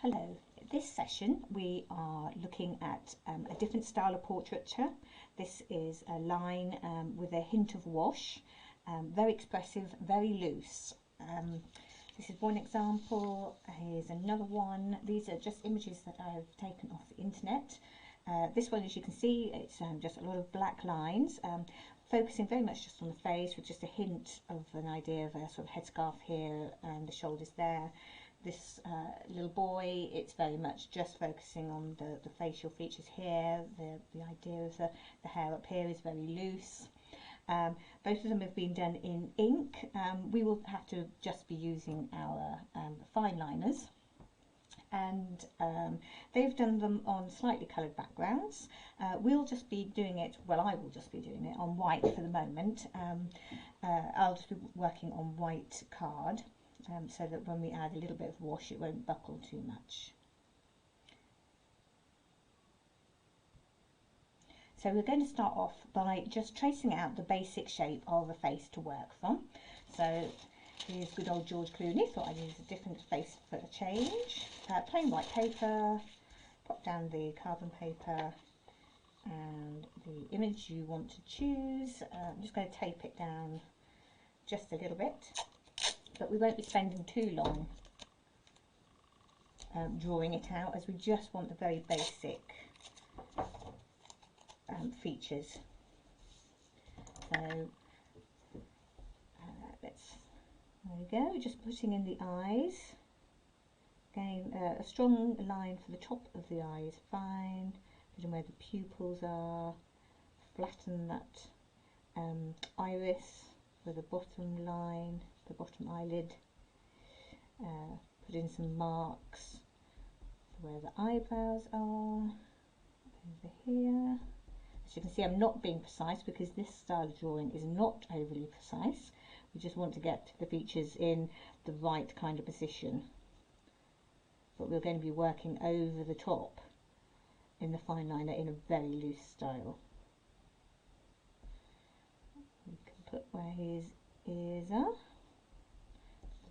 Hello, this session we are looking at a different style of portraiture. This is a line with a hint of wash, very expressive, very loose. This is one example. Here's another one. These are just images that I've taken off the internet. This one, as you can see, it's just a lot of black lines, focusing very much just on the face with just a hint of an idea of a sort of headscarf here and the shoulders there. This little boy, it's very much just focusing on the facial features here. The idea of the hair up here is very loose. Both of them have been done in ink. We will have to just be using our fine liners, and they've done them on slightly coloured backgrounds. We'll just be doing it, well, I will just be doing it on white for the moment. I'll just be working on white card, so that when we add a little bit of wash it won't buckle too much. So we're going to start off by just tracing out the basic shape of a face to work from. So here's good old George Clooney. Thought I'd use a different face for a change. Plain white paper, pop down the carbon paper and the image you want to choose. I'm just going to tape it down just a little bit, but we won't be spending too long drawing it out, as we just want the very basic features. So there we go, just putting in the eyes. Again, a strong line for the top of the eye is fine, putting where the pupils are, flatten that iris for the bottom line, the bottom eyelid, put in some marks for where the eyebrows are, over here. As you can see, I'm not being precise because this style of drawing is not overly precise. We just want to get the features in the right kind of position. But we're going to be working over the top in the fine liner in a very loose style. We can put where his ears are,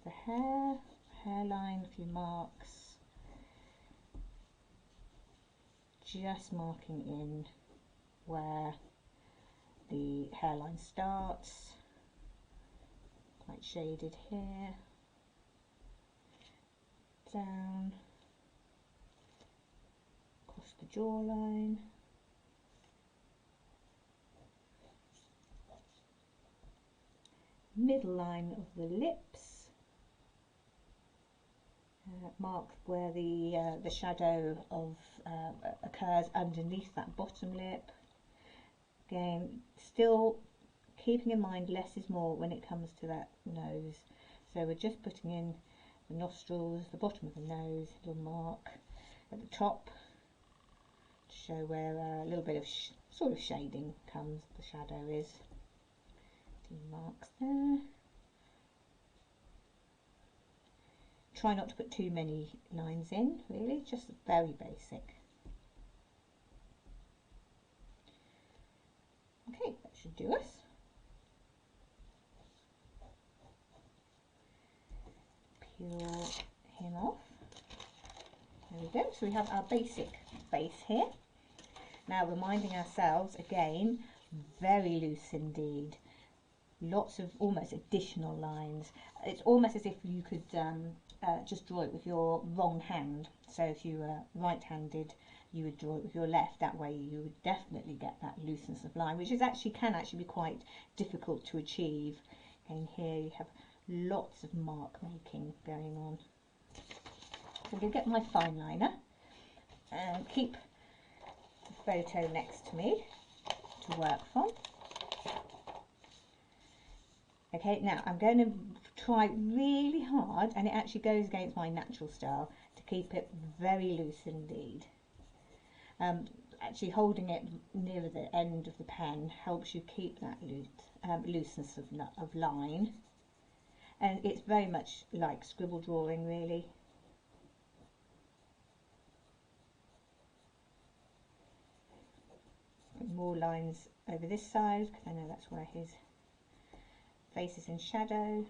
the hairline, a few marks, just marking in where the hairline starts, quite shaded here, down, across the jawline, middle line of the lips, mark where the shadow of occurs underneath that bottom lip. Again, still keeping in mind less is more when it comes to that nose. So we're just putting in the nostrils, the bottom of the nose, a little mark at the top to show where a little bit of sort of shading comes, the shadow is. A few marks there. Try not to put too many lines in, really, just very basic. Okay, that should do us. Peel him off. There we go. So we have our basic face here. Now reminding ourselves, again, very loose indeed. Lots of almost additional lines. It's almost as if you could just draw it with your wrong hand. So if you were right-handed, you would draw it with your left. That way you would definitely get that looseness of line, which can actually be quite difficult to achieve. And here you have lots of mark making going on. So I'm going to get my fine liner and keep the photo next to me to work from. Okay, now I'm going to try really hard, and it actually goes against my natural style, to keep it very loose indeed. Actually holding it near the end of the pen helps you keep that looseness of line, and it's very much like scribble drawing, really. More lines over this side because I know that's where his face is in shadow.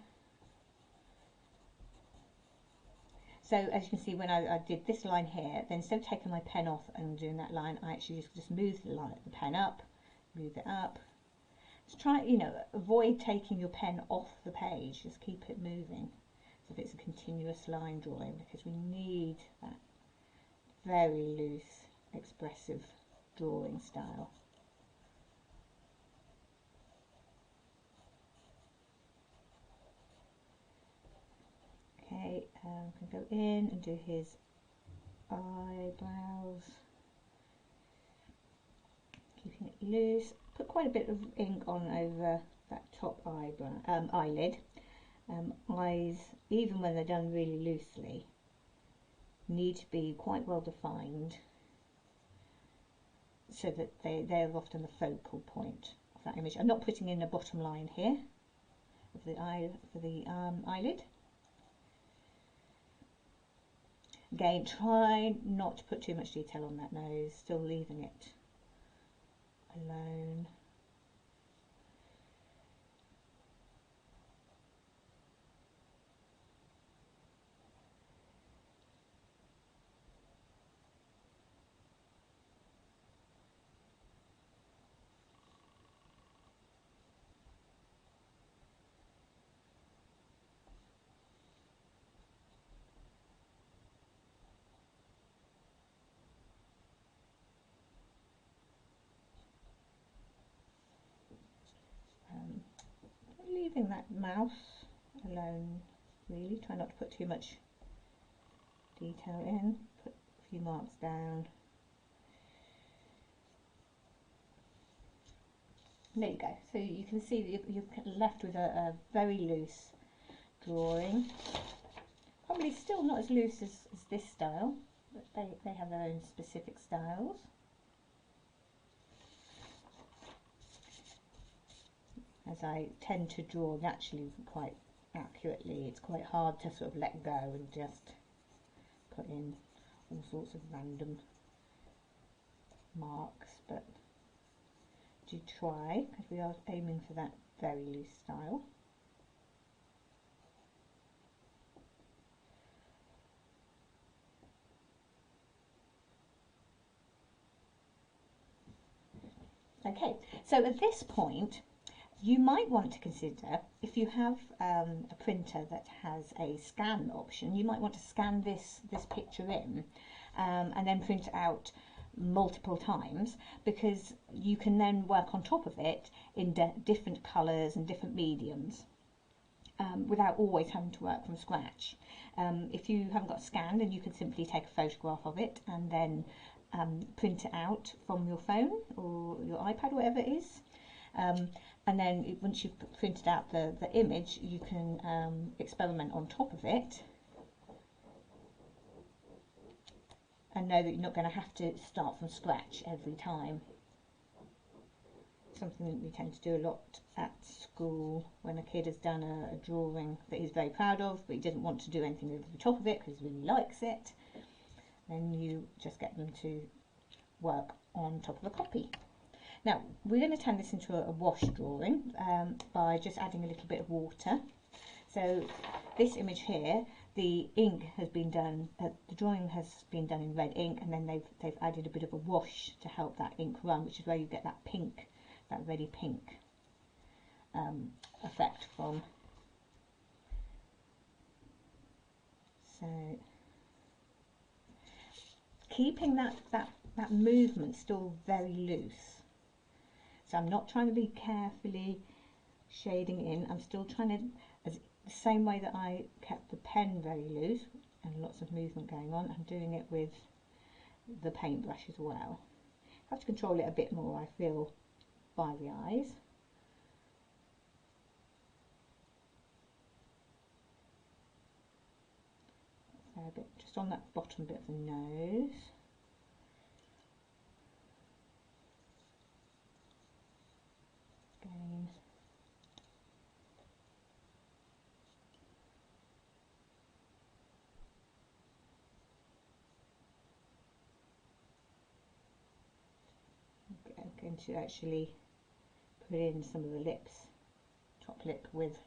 So as you can see, when I did this line here, then instead of taking my pen off and doing that line, I actually just moved the pen up, move it up. Just try, you know, avoid taking your pen off the page, just keep it moving. So if it's a continuous line drawing, because we need that very loose, expressive drawing style. Okay, can go in and do his eyebrows, keeping it loose. Put quite a bit of ink on over that top eyelid. Eyes, even when they're done really loosely, need to be quite well defined, so that they're often the focal point of that image. I'm not putting in a bottom line here of the eyelid. Again, try not to put too much detail on that nose, still leaving it alone. Leaving that mouth alone, really. Try not to put too much detail in. Put a few marks down. There you go. So you can see that you're left with a very loose drawing. Probably still not as loose as this style, but they have their own specific styles. As I tend to draw naturally quite accurately, it's quite hard to sort of let go and just put in all sorts of random marks, but do try, because we are aiming for that very loose style. Okay, so at this point you might want to consider, if you have a printer that has a scan option, you might want to scan this picture in and then print it out multiple times, because you can then work on top of it in different colours and different mediums without always having to work from scratch. If you haven't got scanned, then you can simply take a photograph of it and then print it out from your phone or your iPad, whatever it is. And then once you've printed out the image, you can experiment on top of it and know that you're not going to have to start from scratch every time. Something that we tend to do a lot at school when a kid has done a drawing that he's very proud of, but he doesn't want to do anything over the top of it because he really likes it. Then you just get them to work on top of a copy. Now, we're going to turn this into a wash drawing by just adding a little bit of water. So this image here, the ink has been done, the drawing has been done in red ink, and then they've added a bit of a wash to help that ink run, which is where you get that pink, that reddy pink effect from. So keeping that movement still very loose. So I'm not trying to be carefully shading in, I'm still trying to, the same way that I kept the pen very loose and lots of movement going on, I'm doing it with the paintbrush as well. I have to control it a bit more, I feel, by the eyes. So a bit just on that bottom bit of the nose. Again. I'm going to actually put in some of the lips, top lip with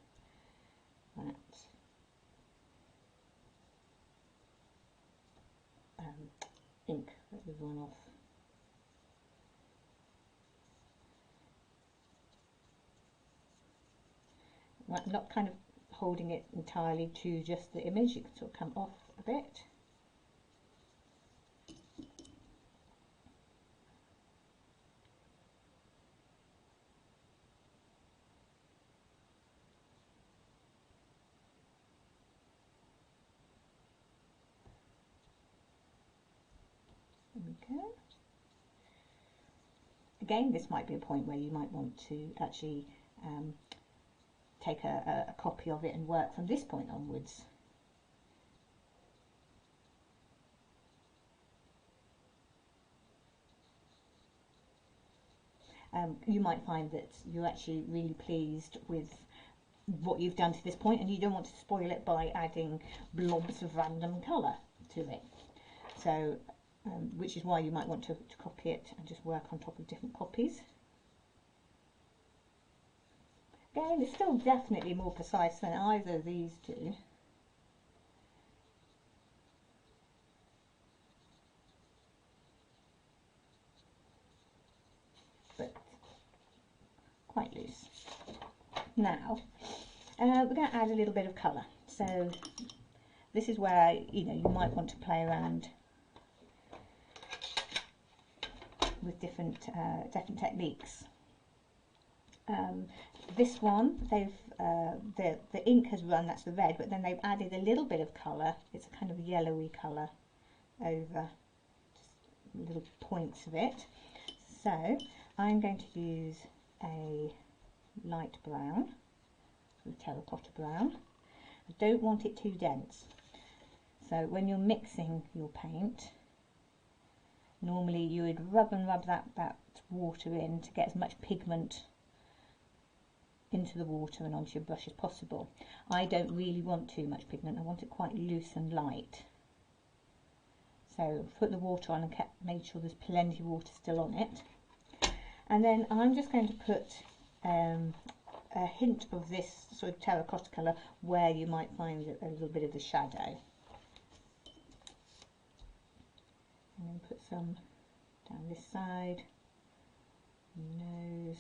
that ink that we've run off. Right, not kind of holding it entirely to just the image, you can sort of come off a bit. There we go. Again, this might be a point where you might want to actually take a copy of it and work from this point onwards. You might find that you're actually really pleased with what you've done to this point, and you don't want to spoil it by adding blobs of random colour to it. So, which is why you might want to copy it and just work on top of different copies. Again, it's still definitely more precise than either of these two. But quite loose. Now, we're going to add a little bit of colour. So this is where you might want to play around with different techniques. This one, the ink has run, that's the red, but then they've added a little bit of colour. It's a kind of yellowy colour over just little points of it. So I'm going to use a light brown, sort of terracotta brown. I don't want it too dense. So when you're mixing your paint, normally you would rub that water in to get as much pigment into the water and onto your brush as possible. I don't really want too much pigment, I want it quite loose and light. So put the water on and made sure there's plenty of water still on it. And then I'm just going to put a hint of this sort of terracotta colour where you might find a little bit of the shadow. And then put some down this side, nose.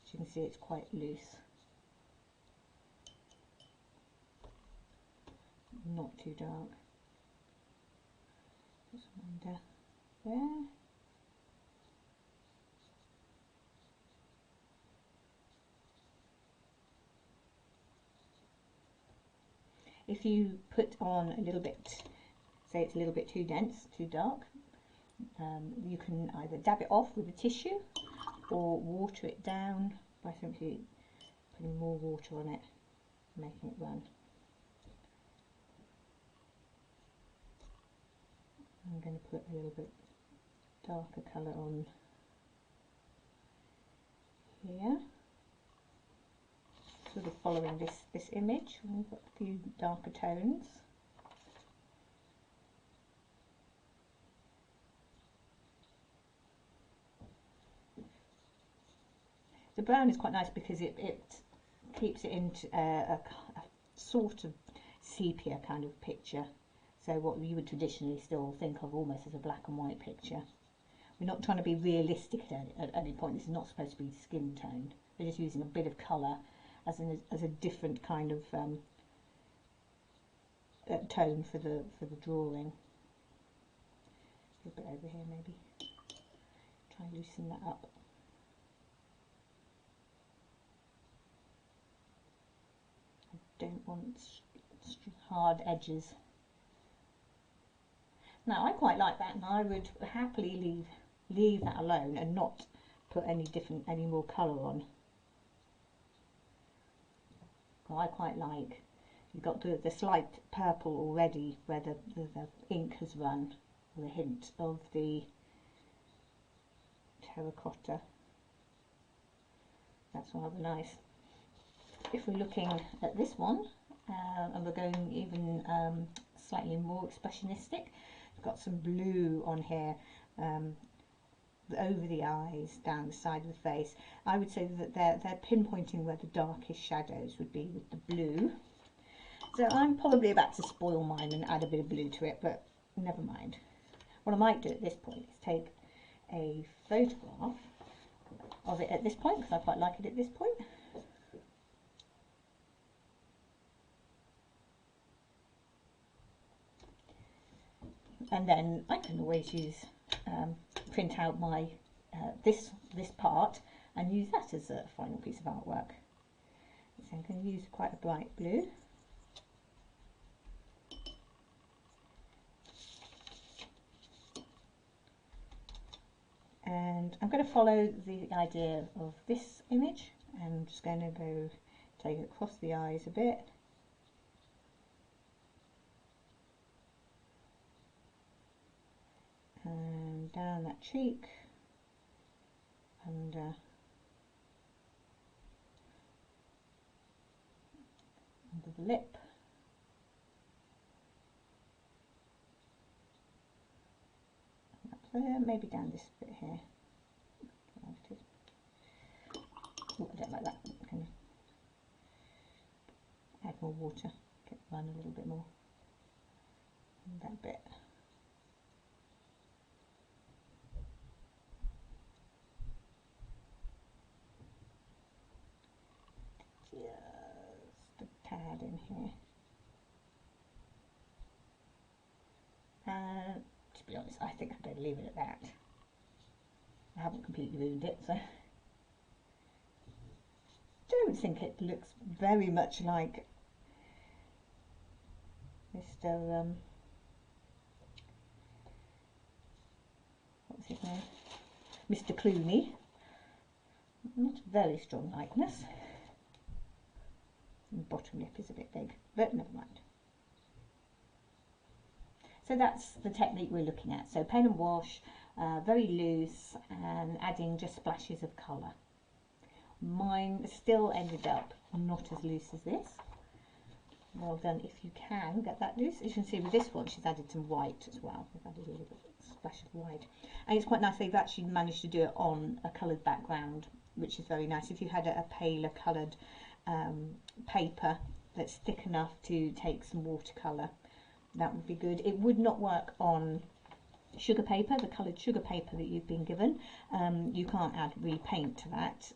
As you can see, it's quite loose, not too dark. Put some under there. If you put on a little bit, say it's a little bit too dense, too dark, you can either dab it off with a tissue or water it down by simply putting more water on it, making it run. I'm going to put a little bit darker colour on here, sort of following this image. We've got a few darker tones. The brown is quite nice because it keeps it into a sort of sepia kind of picture. So what you would traditionally still think of almost as a black and white picture. We're not trying to be realistic at any point. This is not supposed to be skin tone. We're just using a bit of colour as a different kind of tone for the drawing. A bit over here maybe. Try and loosen that up. I don't want hard edges. Now I quite like that, and I would happily leave that alone and not put any more colour on. I quite like, you've got the slight purple already where the ink has run, with a hint of the terracotta. That's rather nice. If we're looking at this one, and we're going even slightly more expressionistic, we've got some blue on here, over the eyes, down the side of the face. I would say that they're pinpointing where the darkest shadows would be with the blue. So I'm probably about to spoil mine and add a bit of blue to it, but never mind. What I might do at this point is take a photograph of it at this point, because I quite like it at this point. And then I can always use print out my this part and use that as a final piece of artwork. So I'm going to use quite a bright blue. And I'm going to follow the idea of this image. I'm just going to go take it across the eyes a bit. And down that cheek, under the lip, up there, maybe down this bit here. Oh, I don't like that. I'm going to add more water, get it run a little bit more. And that bit. Just a tad in here. And to be honest, I think I'm going to leave it at that. I haven't completely ruined it, so. Don't think it looks very much like Mr. What's his name? Mr. Clooney. Not a very strong likeness. And the bottom lip is a bit big, but never mind. So that's the technique we're looking at. So pen and wash, very loose, and adding just splashes of colour. Mine still ended up not as loose as this. Well done if you can get that loose. As you can see with this one, she's added some white as well. We've added a little bit splash of white. And it's quite nice they've actually managed to do it on a coloured background, which is very nice. If you had a paler coloured paper that's thick enough to take some watercolour, that would be good. It would not work on sugar paper, the coloured sugar paper that you've been given. You can't add repaint to that,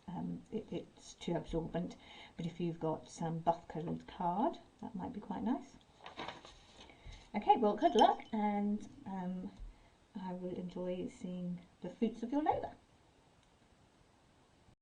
it's too absorbent. But if you've got some buff coloured card, that might be quite nice. Okay, well, good luck, and I will enjoy seeing the fruits of your labour.